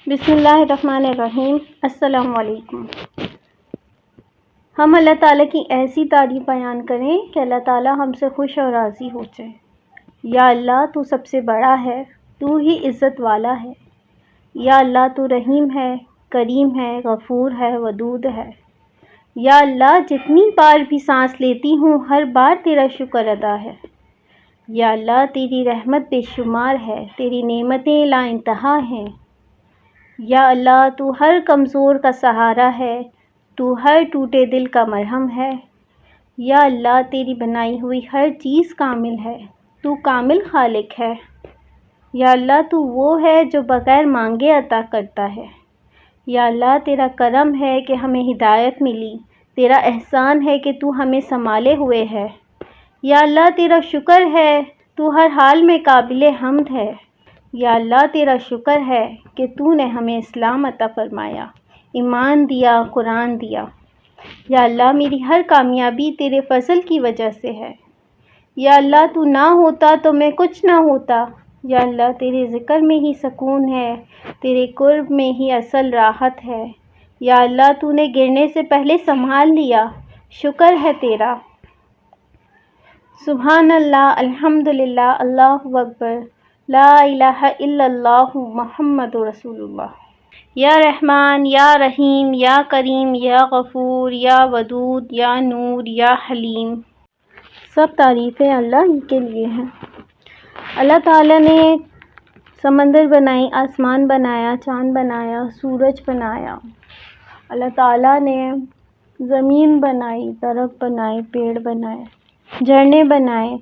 بسم اللہ الرحمن الرحیم۔ السلام علیکم۔ ہم اللہ تعالیٰ کی ایسی تعریف بیان کریں کہ اللہ تعالیٰ ہم سے خوش اور راضی ہو جائے۔ یا اللہ تو سب سے بڑا ہے، تو ہی عزت والا ہے۔ یا اللہ تو رحیم ہے، کریم ہے، غفور ہے، ودود ہے۔ یا اللہ جتنی بار بھی سانس لیتی ہوں ہر بار تیرا شکر ادا ہے۔ یا اللہ تیری رحمت بے شمار ہے، تیری نعمتیں لا انتہا ہیں۔ یا اللہ تو ہر کمزور کا سہارا ہے، تو ہر ٹوٹے دل کا مرہم ہے۔ یا اللہ تیری بنائی ہوئی ہر چیز کامل ہے، تو کامل خالق ہے۔ یا اللہ تو وہ ہے جو بغیر مانگے عطا کرتا ہے۔ یا اللہ تیرا کرم ہے کہ ہمیں ہدایت ملی، تیرا احسان ہے کہ تو ہمیں سنبھالے ہوئے ہے۔ یا اللہ تیرا شکر ہے، تو ہر حال میں قابل حمد ہے۔ یا اللہ تیرا شکر ہے کہ تو نے ہمیں اسلام عطا فرمایا، ایمان دیا، قرآن دیا۔ یا اللہ میری ہر کامیابی تیرے فضل کی وجہ سے ہے۔ یا اللہ تو نہ ہوتا تو میں کچھ نہ ہوتا۔ یا اللہ تیرے ذکر میں ہی سکون ہے، تیرے قرب میں ہی اصل راحت ہے۔ یا اللہ تو نے گرنے سے پہلے سنبھال لیا، شکر ہے تیرا۔ سبحان اللہ، الحمدللہ، اللہ اکبر، لا الہ الا اللہ محمد رسول اللہ۔ یا رحمان، یا رحیم، یا کریم، یا غفور، یا ودود، یا نور، یا حلیم۔ سب تعریفیں اللہ ہی کے لیے ہیں۔ اللہ تعالیٰ نے سمندر بنائی، آسمان بنایا، چاند بنایا، سورج بنایا۔ اللہ تعالیٰ نے زمین بنائی، درخت بنائے، پیڑ بنائے، جھرنے بنائے۔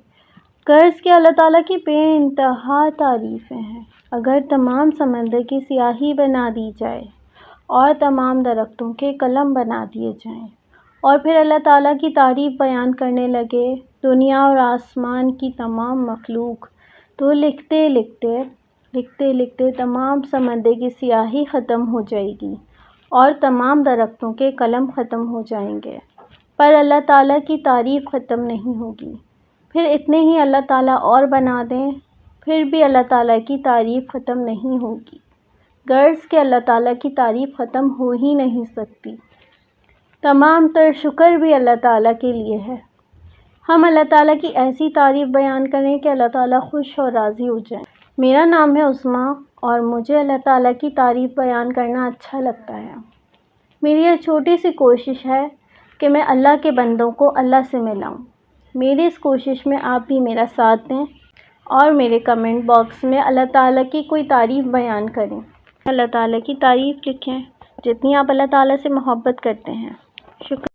غرض کہ اللہ تعالیٰ کی بے انتہا تعریفیں ہیں۔ اگر تمام سمندر کی سیاہی بنا دی جائے اور تمام درختوں کے قلم بنا دیے جائیں اور پھر اللہ تعالیٰ کی تعریف بیان کرنے لگے دنیا اور آسمان کی تمام مخلوق، تو لکھتے لکھتے تمام سمندر کی سیاہی ختم ہو جائے گی اور تمام درختوں کے قلم ختم ہو جائیں گے، پر اللہ تعالیٰ کی تعریف ختم نہیں ہوگی۔ پھر اتنے ہی اللہ تعالیٰ اور بنا دیں، پھر بھی اللہ تعالیٰ کی تعریف ختم نہیں ہوگی۔ غرض کہ اللہ تعالیٰ کی تعریف ختم ہو ہی نہیں سکتی۔ تمام تر شکر بھی اللہ تعالیٰ کے لیے ہے۔ ہم اللہ تعالیٰ کی ایسی تعریف بیان کریں کہ اللہ تعالیٰ خوش اور راضی ہو جائیں۔ میرا نام ہے عثمیٰ اور مجھے اللہ تعالیٰ کی تعریف بیان کرنا اچھا لگتا ہے۔ میری یہ چھوٹی سی کوشش ہے کہ میں اللہ کے بندوں کو اللہ سے ملاؤں۔ میری اس کوشش میں آپ بھی میرا ساتھ دیں اور میرے کمنٹ باکس میں اللہ تعالیٰ کی کوئی تعریف بیان کریں۔ اللہ تعالیٰ کی تعریف لکھیں جتنی آپ اللہ تعالیٰ سے محبت کرتے ہیں۔ شکریہ۔